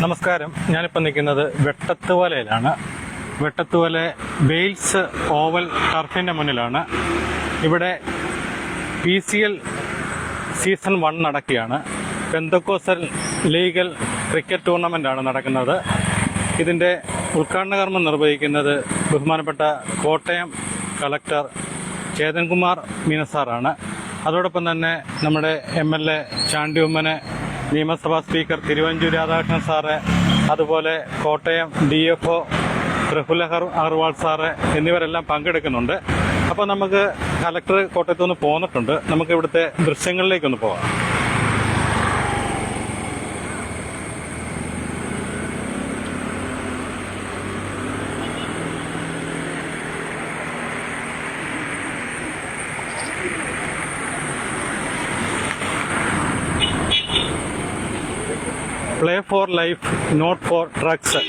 നമസ്കാരം. ഞാനിപ്പോൾ നിൽക്കുന്നത് വെട്ടത്തുവലയിലാണ്. വെട്ടത്തുവല വെയിൽസ് ഓവൽ ടർഫിൻ്റെ മുന്നിലാണ്. ഇവിടെ PCL സീസൺ 1 നടക്കുകയാണ്. പെന്തക്കോസ്റ്റൽ ലീഗൽ ക്രിക്കറ്റ് ടൂർണമെൻ്റാണ് നടക്കുന്നത്. ഇതിൻ്റെ ഉദ്ഘാടന കർമ്മം നിർവഹിക്കുന്നത് ബഹുമാനപ്പെട്ട കോട്ടയം കളക്ടർ ചേതൻകുമാർ മീനസാറാണ്. അതോടൊപ്പം തന്നെ നമ്മുടെ MLA ചാണ്ടി ഉമ്മന്, നിയമസഭാ സ്പീക്കർ തിരുവഞ്ചൂർ രാധാകൃഷ്ണൻ സാറ്, അതുപോലെ കോട്ടയം DFO പ്രഫുല്ല അഗർവാൾ സാറ് എന്നിവരെല്ലാം പങ്കെടുക്കുന്നുണ്ട്. അപ്പോൾ നമുക്ക് കളക്ടർ കോട്ടയത്തു നിന്ന് പോന്നിട്ടുണ്ട്. നമുക്ക് ഇവിടുത്തെ ദൃശ്യങ്ങളിലേക്കൊന്ന് പോകാം. Play for life, not for drugs.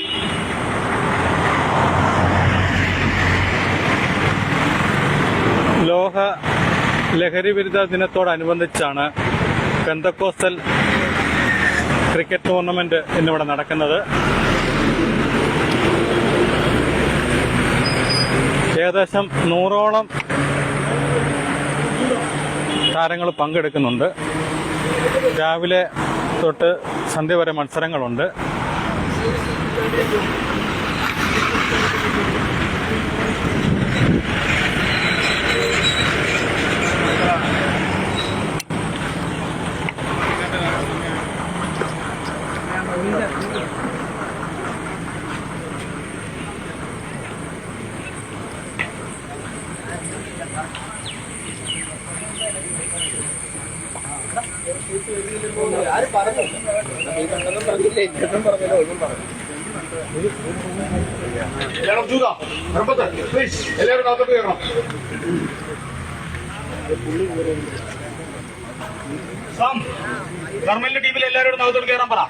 ലോക ലഹരി വിരുദ്ധ ദിനത്തോടനുബന്ധിച്ചാണ് പെന്തക്കോസ്റ്റൽ ക്രിക്കറ്റ് ടൂർണമെന്റ് ഇന്നിവിടെ നടക്കുന്നത്. ഏകദേശം 100ഓളം താരങ്ങൾ പങ്കെടുക്കുന്നുണ്ട്. രാവിലെ തൊട്ട് സന്ധ്യ വരെ മത്സരങ്ങളുണ്ട്. ഗവൺമെന്റ് ടീമിൽ എല്ലാവരോടും അകത്തോട്ട് കയറാൻ പറ.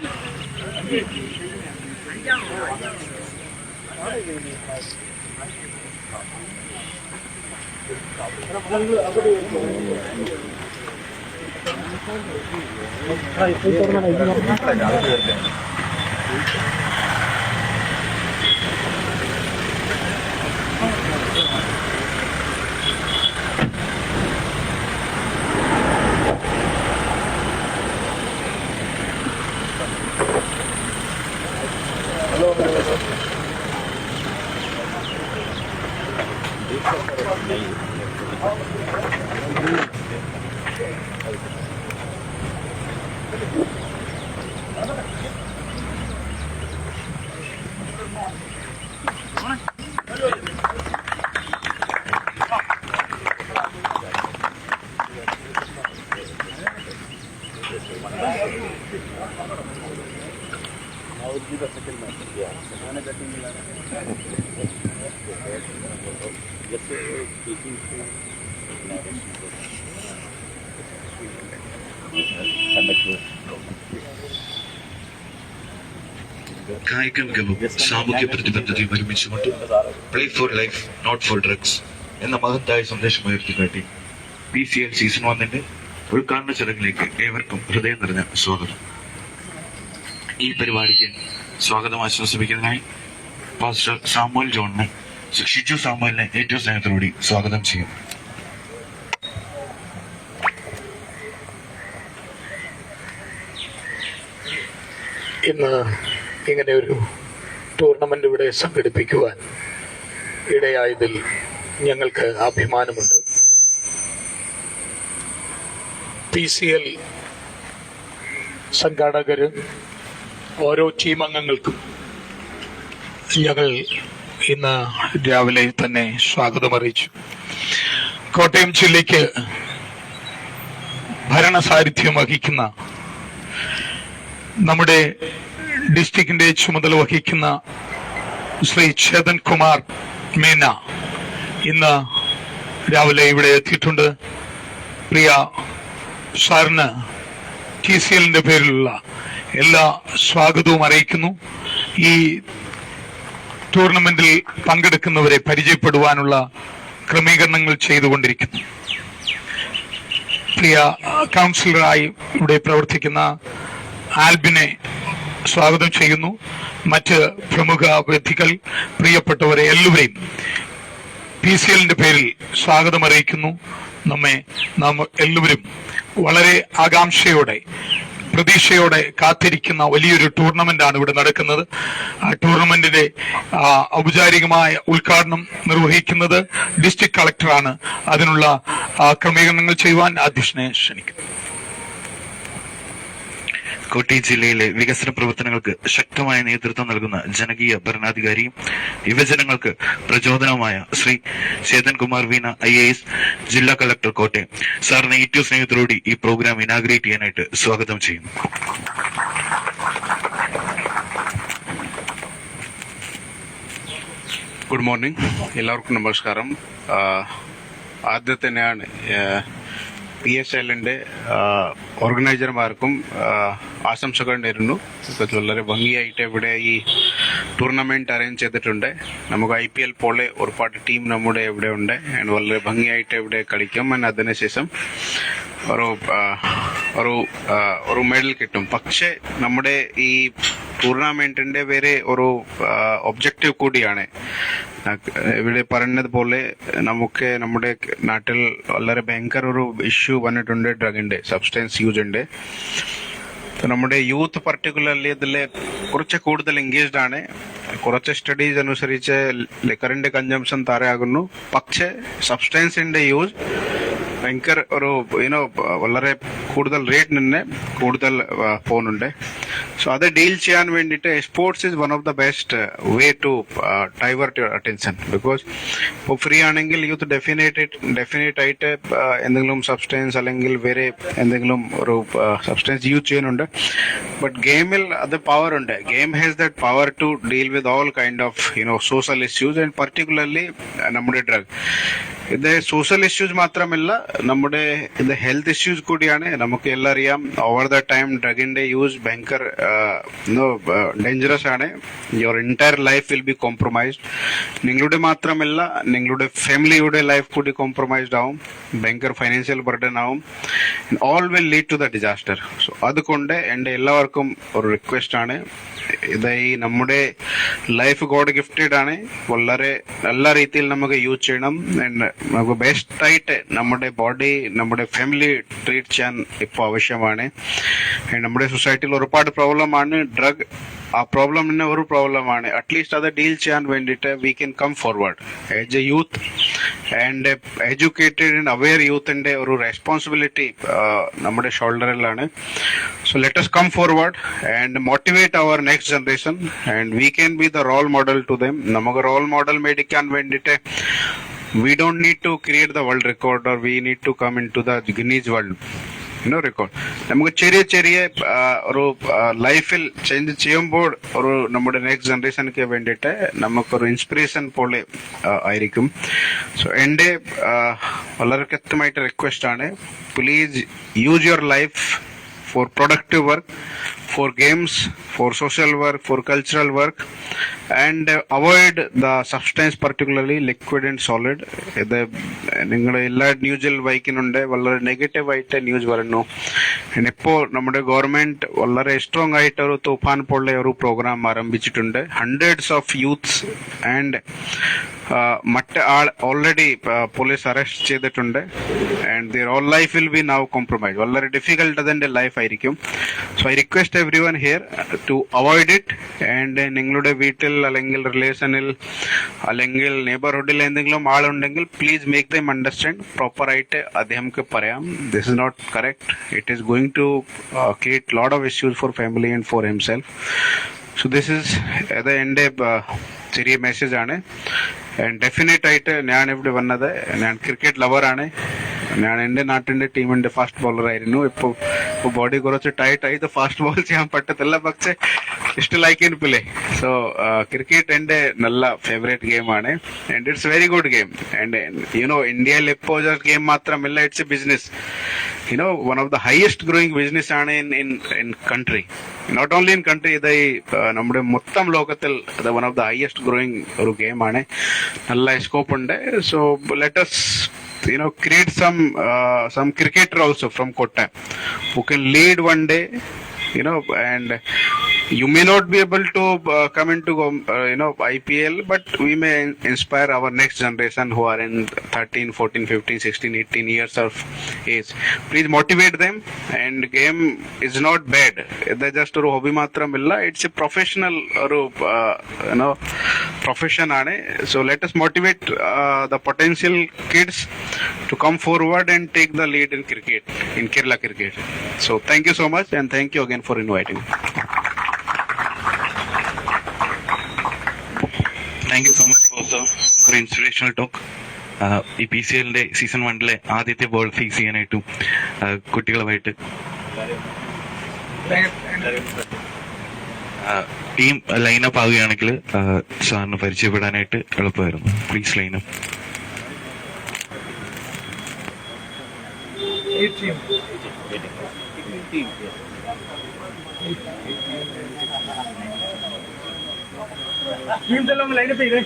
കായിക മികവും സാമൂഹ്യ പ്രതിബദ്ധതയും ഒരുമിച്ചുകൊണ്ട് play for life, not for drugs എന്ന മഹത്തായ സന്ദേശം ഉയർത്തിക്കാട്ടി PCL സീസൺ 1 ഉദ്ഘാടന ചടങ്ങിലേക്ക് ഏവർക്കും ഹൃദയം നിറഞ്ഞ സ്വാഗതം. ഈ പരിപാടിക്ക് സ്വാഗതം ആശംസിപ്പിക്കുന്നതിനായി പാസ്റ്റർ സാമുവൽ ജോണിനെ, ഷിജു സാമുവലിനെ ഏറ്റവും സ്നേഹത്തോടുകൂടി സ്വാഗതം ചെയ്യും. ഇന്ന് ഇങ്ങനെ ഒരു ടൂർണമെന്റ് ഇവിടെ സംഘടിപ്പിക്കുവാൻ ഇടയായതിൽ ഞങ്ങൾക്ക് അഭിമാനമുണ്ട്. PCL സംഘാടകരും ഓരോ ടീം അംഗങ്ങൾക്കും ഞങ്ങൾ ഇന്ന് രാവിലെ തന്നെ സ്വാഗതം അറിയിച്ചു. കോട്ടയം ജില്ലയ്ക്ക് ഭരണസാരഥ്യം വഹിക്കുന്ന, നമ്മുടെ ഡിസ്ട്രിക്റ്റിന്റെ ചുമതല വഹിക്കുന്ന ശ്രീ ചേതൻകുമാർ മീന ഇന്ന് രാവിലെ ഇവിടെ എത്തിയിട്ടുണ്ട്. പ്രിയ സാറിന് TCLന്റെ പേരിലുള്ള എല്ലാ സ്വാഗതവും അറിയിക്കുന്നു. ഈ ടൂർണമെന്റിൽ പങ്കെടുക്കുന്നവരെ പരിചയപ്പെടുവാനുള്ള ക്രമീകരണങ്ങൾ ചെയ്തുകൊണ്ടിരിക്കുന്നു. പ്രിയ കൗൺസിലറായി ഇവിടെ പ്രവർത്തിക്കുന്ന ആൽബിനെ സ്വാഗതം ചെയ്യുന്നു. മറ്റ് പ്രമുഖ വ്യക്തികൾ, പ്രിയപ്പെട്ടവരെ എല്ലാവരെയും PCLന്റെ പേരിൽ സ്വാഗതം അറിയിക്കുന്നു. നാം എല്ലാവരും വളരെ ആകാംക്ഷയോടെ, പ്രതീക്ഷയോടെ കാത്തിരിക്കുന്ന വലിയൊരു ടൂർണമെന്റ് ആണ് ഇവിടെ നടക്കുന്നത്. ആ ടൂർണമെന്റിന്റെ ഔപചാരികമായ ഉദ്ഘാടനം നിർവഹിക്കുന്നത് ഡിസ്ട്രിക്ട് കളക്ടറാണ്. അതിനുള്ള ക്രമീകരണങ്ങൾ ചെയ്യുവാൻ അധ്യക്ഷനെ ക്ഷണിക്കുന്നു. കോട്ടയം ജില്ലയിലെ വികസന പ്രവർത്തനങ്ങൾക്ക് ശക്തമായ നേതൃത്വം നൽകുന്ന ജനകീയ ഭരണാധികാരിയും യുവജനങ്ങൾക്ക് പ്രചോദനവുമായ ശ്രീ ചേതൻ കുമാർ മീന IAS, ജില്ലാ കളക്ടർ കോട്ടയം സാറിനെ ഏറ്റവും സ്നേഹത്തോടുകൂടി ഈ പ്രോഗ്രാം ഇനാഗ്രേറ്റ് ചെയ്യാനായിട്ട് സ്വാഗതം ചെയ്യുന്നു. ഗുഡ് മോർണിംഗ്, എല്ലാവർക്കും നമസ്കാരം. ആദ്യത്തെ ഞാൻ PSLന്റെ ഓർഗനൈസർമാർക്കും ആശംസകൾ നേരുന്നു. വളരെ ഭംഗിയായിട്ട് ഇവിടെ ഈ ടൂർണമെന്റ് അറേഞ്ച് ചെയ്തിട്ടുണ്ട്. നമുക്ക് IPL പോലെ ഒരുപാട് ടീം നമ്മുടെ ഇവിടെ ഉണ്ട്. വളരെ ഭംഗിയായിട്ട് ഇവിടെ കളിക്കും. അതിനുശേഷം ഒരു മെഡൽ കിട്ടും. പക്ഷേ നമ്മുടെ ഈ ടൂർണമെന്റിന്റെ വേറെ ഒരു ഒബ്ജക്റ്റീവ് കൂടിയാണ്. ഇവിടെ പറഞ്ഞതുപോലെ നമുക്ക് നമ്മുടെ നാട്ടിൽ വളരെ ഭയങ്കര ഒരു ഇഷ്യൂ വന്നിട്ടുണ്ട്, ഡ്രഗിന്റെ സബ്സ്റ്റൻസ് യൂസിന്റെ. നമ്മുടെ യൂത്ത് പർട്ടിക്കുലർലി ഇതിൽ കുറച്ച് കൂടുതൽ എൻഗേജ്ഡ് ആണ്. കുറച്ച് സ്റ്റഡീസ് അനുസരിച്ച് ലിക്കറിന്റെ കൺസംഷൻ താഴെയാകുന്നു. പക്ഷേ സബ്സ്റ്റൻസിന്റെ യൂസ് ഭയങ്കര ഒരു വളരെ കൂടുതൽ റേറ്റ് തന്നെ കൂടുതൽ പോകുന്നുണ്ട്. സോ അത് ഡീൽ ചെയ്യാൻ വേണ്ടിയിട്ട് sports is one of the best way to divert your attention. Because ഇപ്പോൾ ഫ്രീ ആണെങ്കിൽ യൂത്ത് ഡെഫിനറ്റ് ആയിട്ട് എന്തെങ്കിലും സബ്സ്റ്റൻസ് അല്ലെങ്കിൽ വേറെ എന്തെങ്കിലും ഒരു സബ്സ്റ്റൻസ് യൂസ് ചെയ്യുന്നുണ്ട്. ബട്ട് ഗെയിമിൽ അത് പവർ ഉണ്ട്. Game has that power to deal with all kind of social issues and particularly നമ്മുടെ ഡ്രഗ്. ഇത് സോഷ്യൽ ഇഷ്യൂസ് മാത്രമല്ല, നമ്മുടെ ഇത് ഹെൽത്ത് ഇഷ്യൂസ് കൂടിയാണ്. നമുക്ക് എല്ലാം അറിയാം, ഓവർ ദ ടൈം ഡ്രഗിന്റെ യൂസ് ഭയങ്കര ഡേഞ്ചറസ് ആണ്. Your entire life will be compromised. നിങ്ങളുടെ മാത്രമല്ല, നിങ്ങളുടെ ഫാമിലിയുടെ ലൈഫ് കൂടി കോംപ്രമൈസ്ഡ് ആവും. ഭയങ്കര ഫൈനാൻഷ്യൽ ബർഡൻ ആവും. All will lead to the disaster. So അതുകൊണ്ട് എൻ്റെ എല്ലാവർക്കും ഒരു റിക്വസ്റ്റ് ആണ്, ഇത് ഈ നമ്മുടെ ലൈഫ് ഗോഡ് ഗിഫ്റ്റഡ് ആണ്. വളരെ നല്ല രീതിയിൽ നമുക്ക് യൂസ് ചെയ്യണം. നമുക്ക് ബെസ്റ്റ് ആയിട്ട് നമ്മുടെ ബോഡി, നമ്മുടെ ഫാമിലി ട്രീറ്റ് ചെയ്യാൻ ഇപ്പോൾ ആവശ്യമാണ്. നമ്മുടെ സൊസൈറ്റിയിൽ ഒരുപാട് പ്രോബ്ലമാണ് ഡ്രഗ്. ആ പ്രോബ്ലം തന്നെ ഒരു പ്രോബ്ലമാണ്. അറ്റ്ലീസ്റ്റ് അത് ഡീൽ ചെയ്യാൻ വേണ്ടിയിട്ട് we can come forward as a youth and educated and aware യൂത്തിന്റെ ഒരു റെസ്പോൺസിബിലിറ്റി നമ്മുടെ ഷോൾഡറിലാണ്. So let us come forward and motivate our next generation and we can be the role model to them. നമുക്ക് role model മേടിക്കാൻ വേണ്ടിയിട്ട് we don't need to create the world record or we need to come into the Guinness World record. നമുക്ക് ചെറിയ ഒരു ലൈഫിൽ change ചെയ്യുമ്പോൾ ഒരു നമ്മുടെ നെക്സ്റ്റ് ജനറേഷനൊക്കെ വേണ്ടിയിട്ട് നമുക്കൊരു ഇൻസ്പിറേഷൻ പോലെ ആയിരിക്കും. സോ എൻ്റെ വളരെ കൃത്യമായിട്ട് റിക്വസ്റ്റ് ആണ്, please use your life for productive work, for games, for social work, for cultural work, and avoid the substance, particularly liquid and solid. ഇത് നിങ്ങൾ എല്ലാ ന്യൂസിൽ വായിക്കുന്നുണ്ട്, വളരെ നെഗറ്റീവ് ആയിട്ട് ന്യൂസ് വരുന്നു. ഇപ്പോൾ നമ്മുടെ ഗവൺമെന്റ് വളരെ സ്ട്രോങ് ആയിട്ട് ഒരു തൂഫാൻ പോലെ ഒരു പ്രോഗ്രാം ആരംഭിച്ചിട്ടുണ്ട്. ഹൺഡ്രഡ്സ് ഓഫ് യൂത്ത്സ് ആൻഡ് മറ്റ് ഓൾറെഡി പോലീസ് അറസ്റ്റ് ചെയ്തിട്ടുണ്ട്. And their all life will be now compromise. വളരെ ഡിഫിക്കൽട്ട് അതിന്റെ ലൈഫ് ആയിരിക്കും. So I request every one here to avoid it. And നിങ്ങളുടെ വീട്ടിൽ അല്ലെങ്കിൽ റിലേഷനിൽ അല്ലെങ്കിൽ നെയ്ബർഹുഡിൽ എന്തെങ്കിലും ആളുണ്ടെങ്കിൽ പ്ലീസ് മേക്ക് ദം അണ്ടർസ്റ്റാൻഡ്. പ്രോപ്പറായിട്ട് അദ്ദേഹംക്ക് പറയാം, this is not correct. It is going to create lot of issues for family and for himself. So this is അത് എൻ്റെ ചെറിയ മെസ്സേജ് ആണ്. ഡെഫിനറ്റ് ആയിട്ട് ഞാൻ ഇവിടെ വന്നത്, ഞാൻ ക്രിക്കറ്റ് ലവറാണ്. ഞാൻ എൻ്റെ നാട്ടിൻ്റെ ടീമിൻ്റെ ഫാസ്റ്റ് ബോളർ ആയിരുന്നു. ഇപ്പോൾ ബോഡി കുറച്ച് ടൈറ്റ് ആയി, ഫാസ്റ്റ് ബോൾ ചെയ്യാൻ പറ്റത്തില്ല. പക്ഷെ ഇഷ്ടമായിക്കില്ലേ. സോ ക്രിക്കറ്റ് എൻ്റെ നല്ല ഫേവറേറ്റ് ഗെയിമാണ്. And it's very good game. And ഇന്ത്യയിൽ ഇപ്പോൾ ഗെയിം മാത്രമല്ല, it's A business. one of the highest growing business ആണ് in country, not only in country, ഇത് നമ്മുടെ മൊത്തം ലോകത്തിൽ ഇത് one of the highest growing ഒരു ഗെയിം ആണ്. നല്ല സ്കോപ്പ് ഉണ്ട്. So let us create some cricketer also from Kottayam who can lead one day, and you may not be able to come into IPL, but we may inspire our next generation who are in 13, 14, 15, 16, 18 years of age. Please motivate them, and game is not bad. It's just a hobby matramilla. It's a professional profession aane. So let us motivate the potential kids to come forward and take the lead in cricket, in Kerala cricket. So thank you so much, and thank you again for inviting me. Thank you so much for inspirational talk. ഈ PCL season 1 ആദ്യത്തെ ball face ചെയ്യാനായിട്ടും കുട്ടികളുമായിട്ട് team lineup ആവുകയാണെങ്കിൽ സാറിന് പരിചയപ്പെടാനായിട്ട് എളുപ്പമായിരുന്നു. Please lineup. ടീംസെല്ലാം lineup ചെയ്തേ.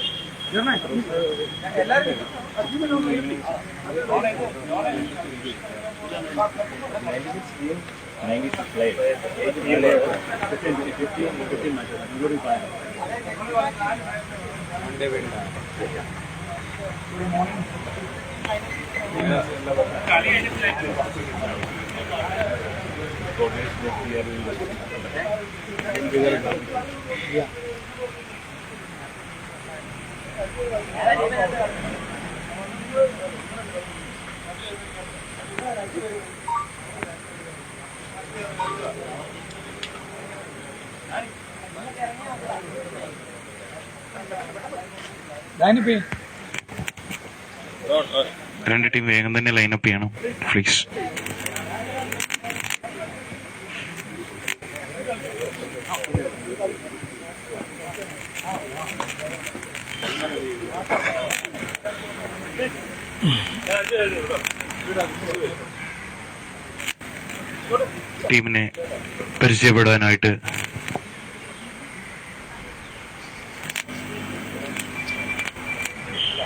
രണ്ട് team വേഗം തന്നെ ലൈനപ്പ് ചെയ്യണം പ്ലീസ്. ടീമിനെ പരിചയപ്പെടാനായിട്ട്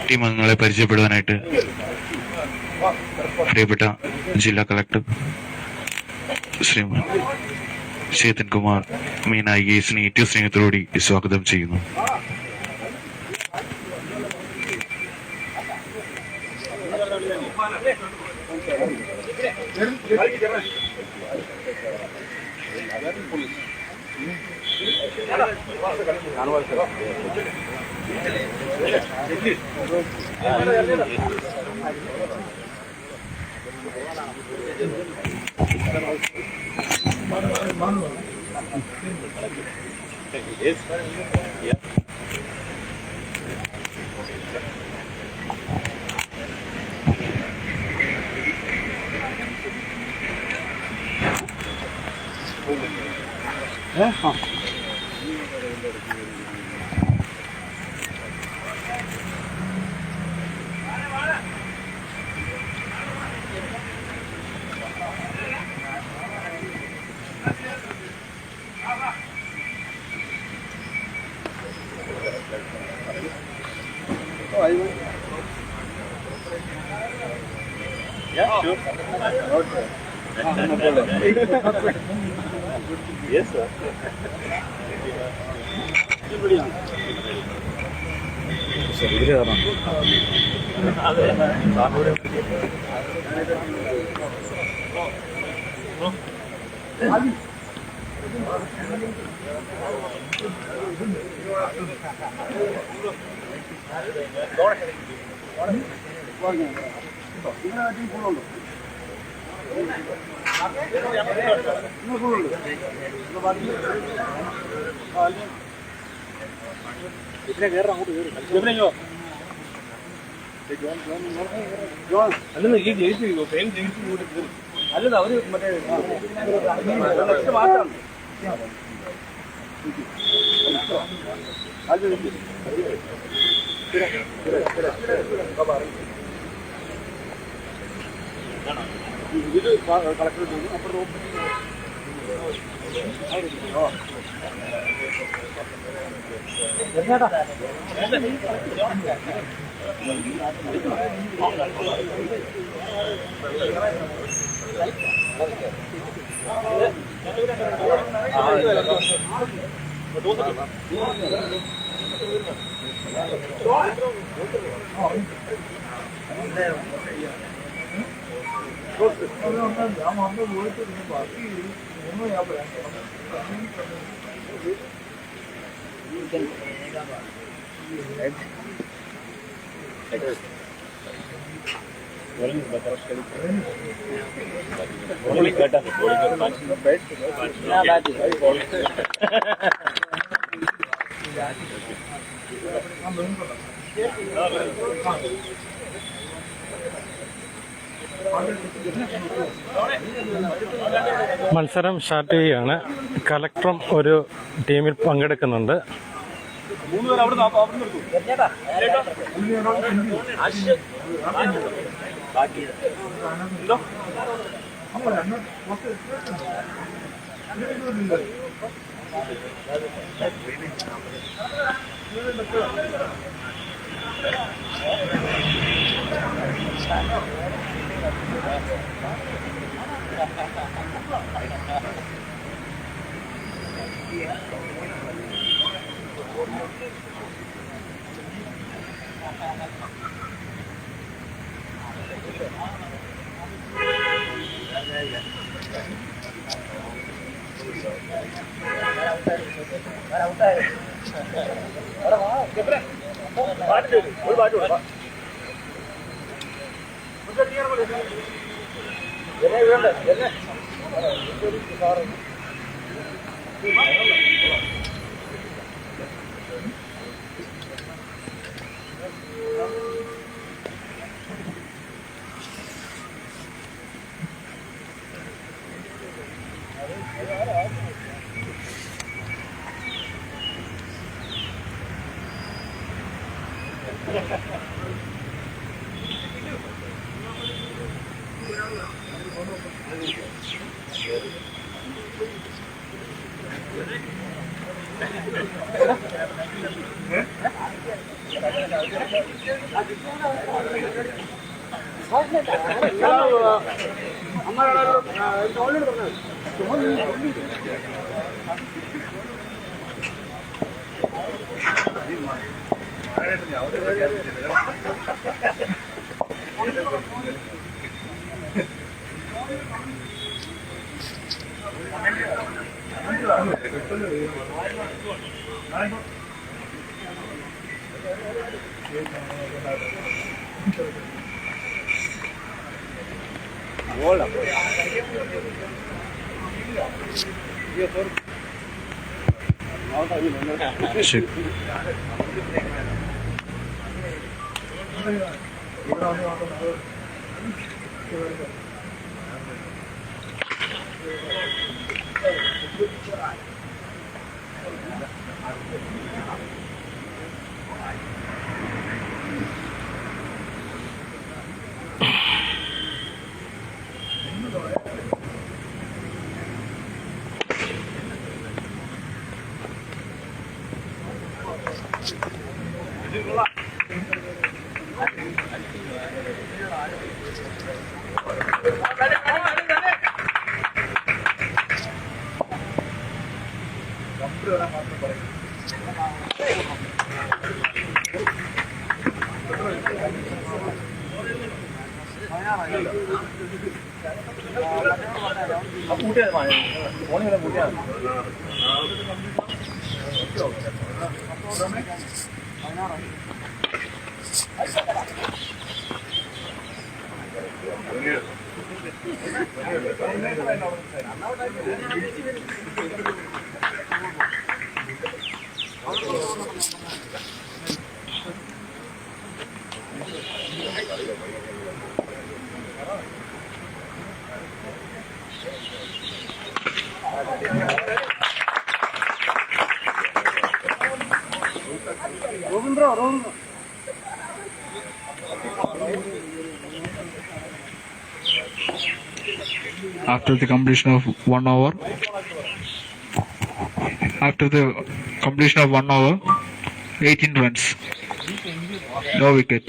ടീം അംഗങ്ങളെ പരിചയപ്പെടുവാനായിട്ട് പ്രിയപ്പെട്ട ജില്ലാ കളക്ടർ ശ്രീമാൻ ചേതൻ കുമാർ മീന IAS-നെ ഏറ്റവും സ്നേഹത്തോടുകൂടി സ്വാഗതം ചെയ്യുന്നു. അല്ലെന്ന് ഈ ജയിച്ചു ഫെയിം ജയിച്ചു അല്ലത് അവര് മറ്റേ മാത്രം ഇത് കളക്ടർ അപ്പുറത്ത് ചേട്ടാ മത്സരം സ്റ്റാർട്ട് ചെയ്യുകയാണ്. കലക്ടറും ഒരു ടീമിൽ പങ്കെടുക്കുന്നുണ്ട്. After the completion of 1 hour, 18 runs, no wicket.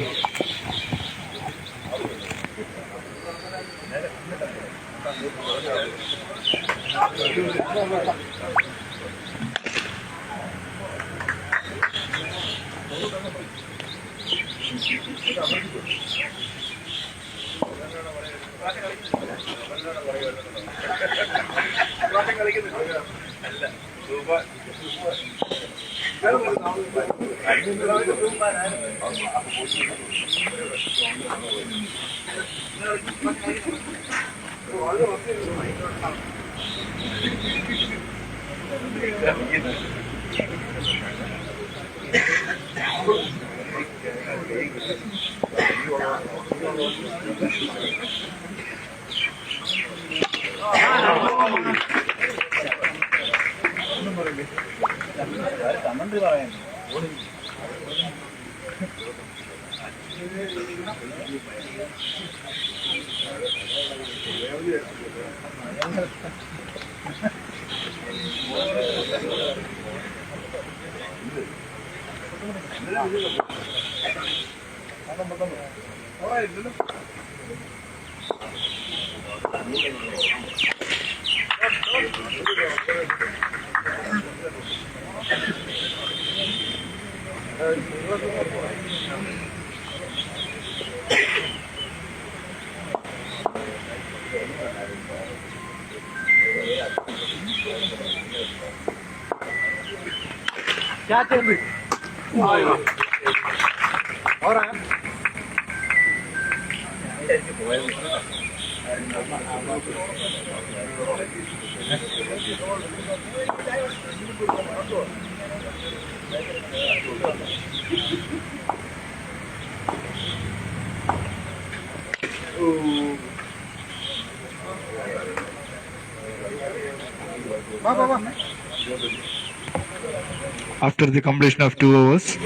After the completion of 2 overs,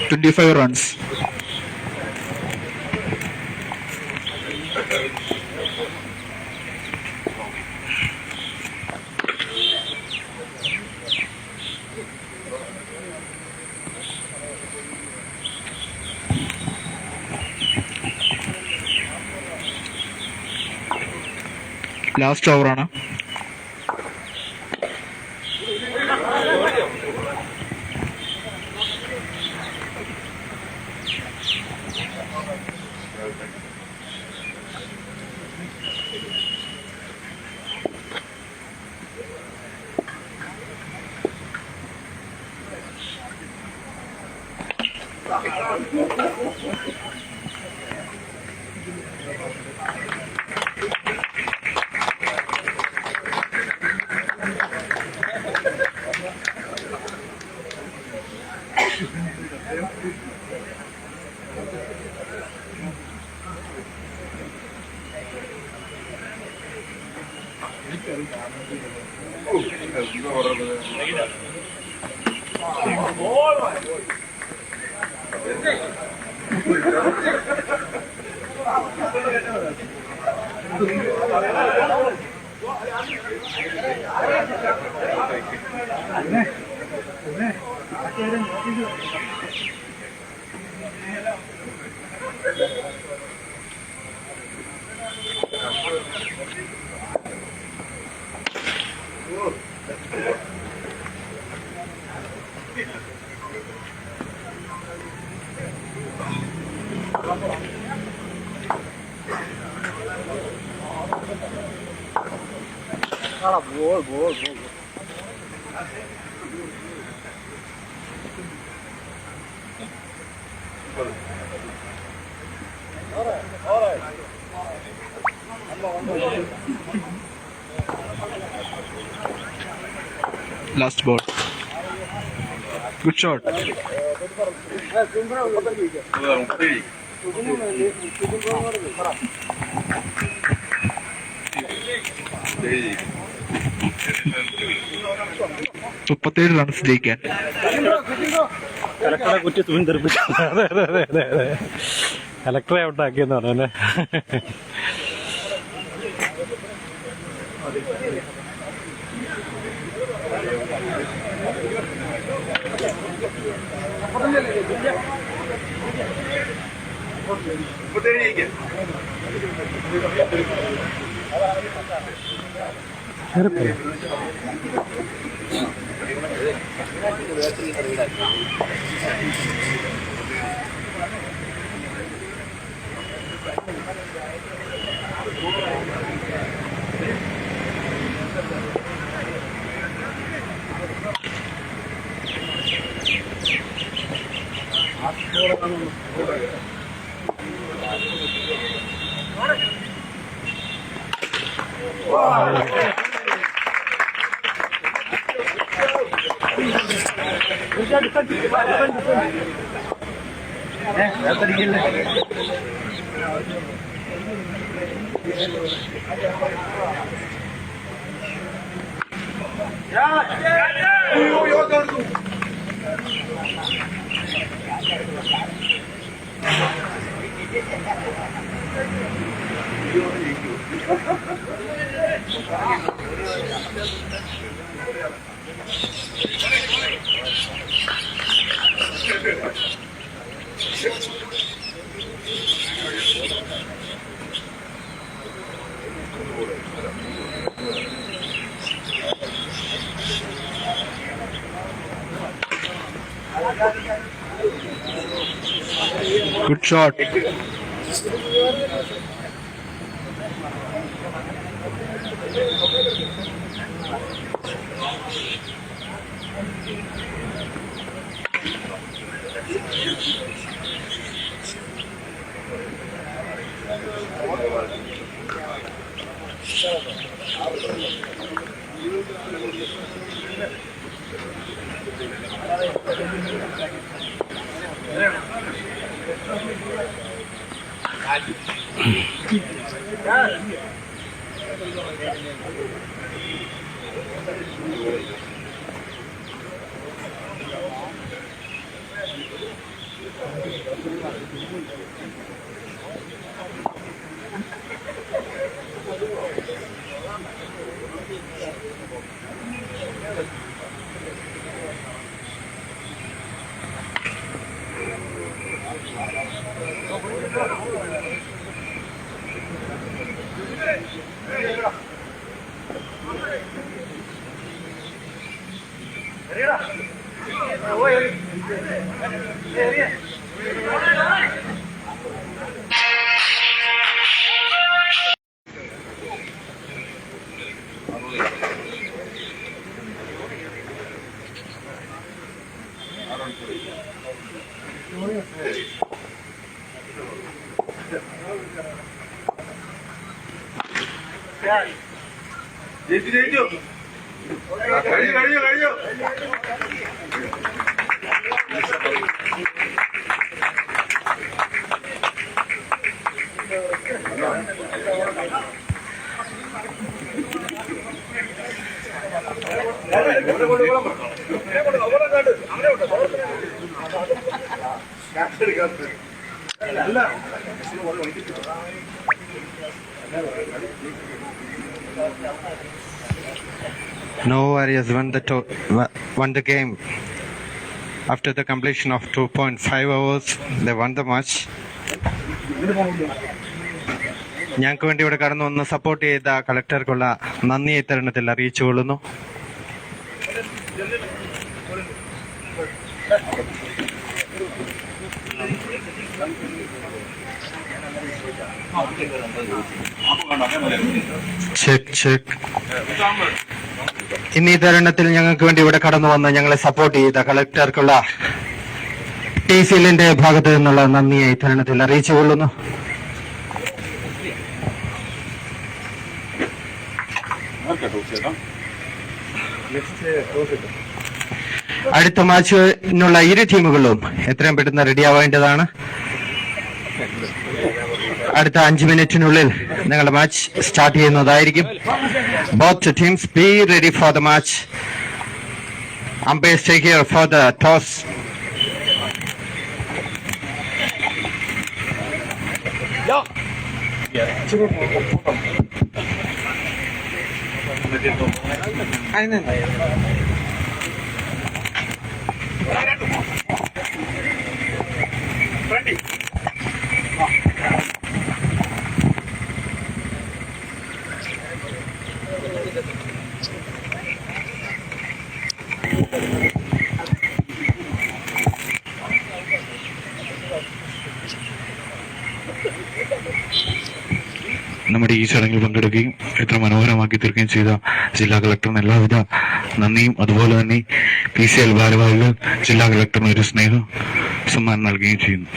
25 runs. Last over ആണ്. Last ball. Good shot. മുപ്പത്തേഴ് റൺസ് ജയിക്കാൻ. കലക്ടറെ കുറ്റി തൂങ്ങി തെറിപ്പിച്ചു. അതെ അതെ അതെ അതെ അതെ, കലക്ടറെ ഔട്ടാക്കിയെന്ന് പറഞ്ഞല്ലേ. Good shot. No Warriors won the game. After the completion of 2.5 hours, they won the match. ഞങ്ങൾക്ക് വേണ്ടി ഇവിടെ കടന്നു വന്ന് സപ്പോർട്ട് ചെയ്ത കളക്ടർക്കുള്ള നന്ദി ഇത്തരണത്തിൽ അറിയിച്ചുകൊള്ളുന്നു. ഇന്ന് ഈ തരുണത്തിൽ ഞങ്ങൾക്ക് വേണ്ടി ഇവിടെ കടന്നു വന്ന് ഞങ്ങളെ സപ്പോർട്ട് ചെയ്ത കളക്ടർക്കുള്ള TCLന്റെ ഭാഗത്തു നിന്നുള്ള നന്ദിയെ ഈ തരുണത്തിൽ അറിയിച്ചുകൊള്ളുന്നു. അടുത്ത മാച്ചിനുള്ള ഇരു ടീമുകളും എത്രയും പെട്ടെന്ന് റെഡിയാവേണ്ടതാണ്. അടുത്ത 5 മിനിറ്റിനുള്ളിൽ ഞങ്ങളുടെ മാച്ച് സ്റ്റാർട്ട് ചെയ്യുന്നതായിരിക്കും. Both teams be ready for the match. Umpires take care for the toss. നമ്മുടെ ഈ ചടങ്ങിൽ പങ്കെടുക്കുകയും എത്ര മനോഹരമാക്കി തീർക്കുകയും ചെയ്ത ജില്ലാ കളക്ടറിന് എല്ലാവിധ നന്ദിയും അതുപോലെ തന്നെ PCL ഭാരവാഹികൾ ജില്ലാ കളക്ടറിന് ഒരു സ്നേഹ സമ്മാനം നൽകുകയും ചെയ്യുന്നു.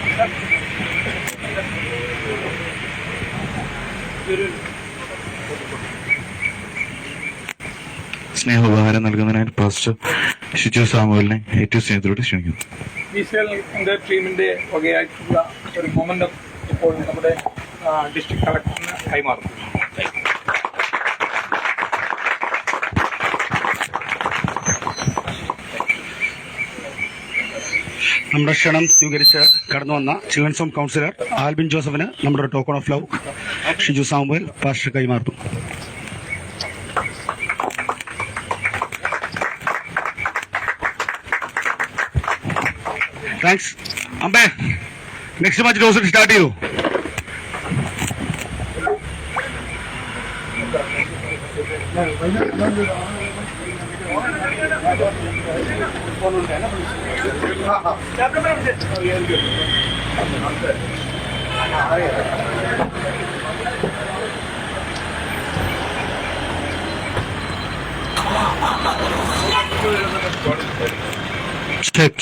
സ്നേഹോപഹാരം നൽകുന്നതിനായി പാസ്റ്റർ ഷിജു സാമുവലിനെ ഏറ്റവും സ്നേഹത്തോടെ ക്ഷണിക്കുന്നു. PCLന്റെ ടീമിന്റെ വകയായിട്ടുള്ള ഒരു മൊമെന്റ് ഇപ്പോൾ നമ്മുടെ ഡിസ്ട്രിക്ട് കളക്ടറിന് കൈമാറുന്നു. നമ്മുടെ ക്ഷണം സ്വീകരിച്ച് കടന്നു വന്ന ചീഫ് സോൺ കൗൺസിലർ ആൽബിൻ ജോസഫിന് നമ്മുടെ token of love Shiju Samuel pastor കൈമാറുന്നു. താങ്ക്സ്. അമ്പേ, നെക്സ്റ്റ് മാച്ച് ഡോസ് സ്റ്റാർട്ട് ചെയ്തു.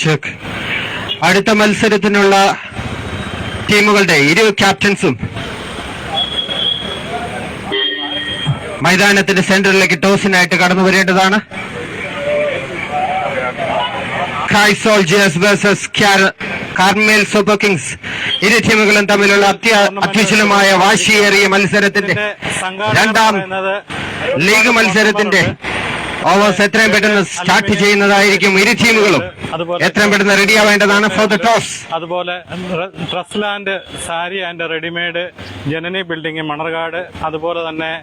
ചെക്ക്. അടുത്ത മത്സരത്തിനുള്ള ടീമുകളുടെ ഇരു ക്യാപ്റ്റൻസും മൈതാനത്തിന്റെ സെന്ററിലേക്ക് ടോസിനായിട്ട് കടന്നു വരേണ്ടതാണ്. Kai Soldiers versus Carmel super Kings. ഇരു ടീമുകളും തമ്മിലുള്ള അത്യുജ്വലമായ വാശിയേറിയ മത്സരത്തിന്റെ രണ്ടാം ലീഗ് മത്സരത്തിന്റെ ഓവേഴ്സ് എത്രയും പെട്ടെന്ന് സ്റ്റാർട്ട് ചെയ്യുന്നതായിരിക്കും. ഇരു ടീമുകളും എത്രയും പെട്ടെന്ന് റെഡിയാവേണ്ടതാണ് ഫോർ ദ ടോസ്. അതുപോലെ dress land sari and readymade Janani building Manarcad, അതുപോലെ തന്നെ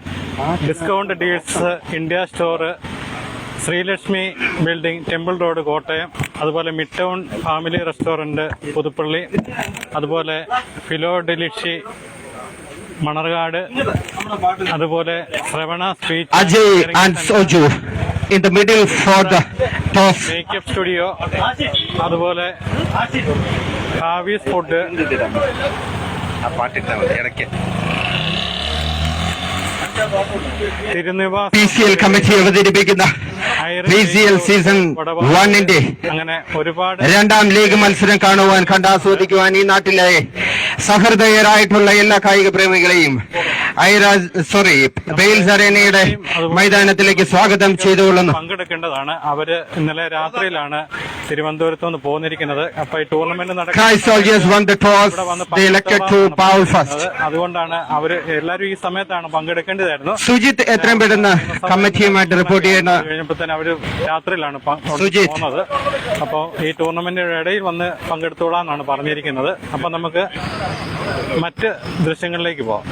discount deals India store, Sreelakshmi building temple road Kottayam, അതുപോലെ mid town family restaurant Puthuppally, അതുപോലെ ഫിലോ ഡെലിഷി മണർകാട്, അതുപോലെ Shravana speech Ajay and Soju in the middle for the toss. Makeup studio, അതുപോലെ ഹാവീസ് ഫുഡ്, തിരുനിവാസ് PCL കമ്മിറ്റി അവതരിപ്പിക്കുന്ന PCL സീസൺ 1 അങ്ങനെ ഒരുപാട് രണ്ടാം ലീഗ് മത്സരം കാണുവാൻ കണ്ടാസ്വദിക്കുവാൻ ഈ നാട്ടിലെ സഹൃദയരായിട്ടുള്ള എല്ലാ കായിക പ്രേമികളെയും വെയിൽസ് അറേനയുടെ മൈതാനത്തിലേക്ക് സ്വാഗതം ചെയ്തുകൊള്ളുന്നു. പങ്കെടുക്കേണ്ടതാണ്. അവര് ഇന്നലെ രാത്രിയിലാണ് തിരുവനന്തപുരത്ത് നിന്ന് പോന്നിരിക്കുന്നത്. അപ്പൊ ഈ ടൂർണമെന്റ് അതുകൊണ്ടാണ് അവര് എല്ലാവരും ഈ സമയത്താണ് പങ്കെടുക്കേണ്ടതായിരുന്നു. സുജിത്ത് എത്രയും പെട്ടെന്ന് കമ്മിറ്റിയുമായിട്ട് റിപ്പോർട്ട് ചെയ്യേണ്ട കഴിഞ്ഞപ്പോ തന്നെ അവര് രാത്രിയിലാണ് പോകുന്നത്. അപ്പോ ഈ ടൂർണമെന്റിന്റെ ഇടയിൽ വന്ന് പങ്കെടുത്തോളാന്നാണ് പറഞ്ഞിരിക്കുന്നത്. അപ്പൊ നമുക്ക് മറ്റ് ദൃശ്യങ്ങളിലേക്ക് പോവാം.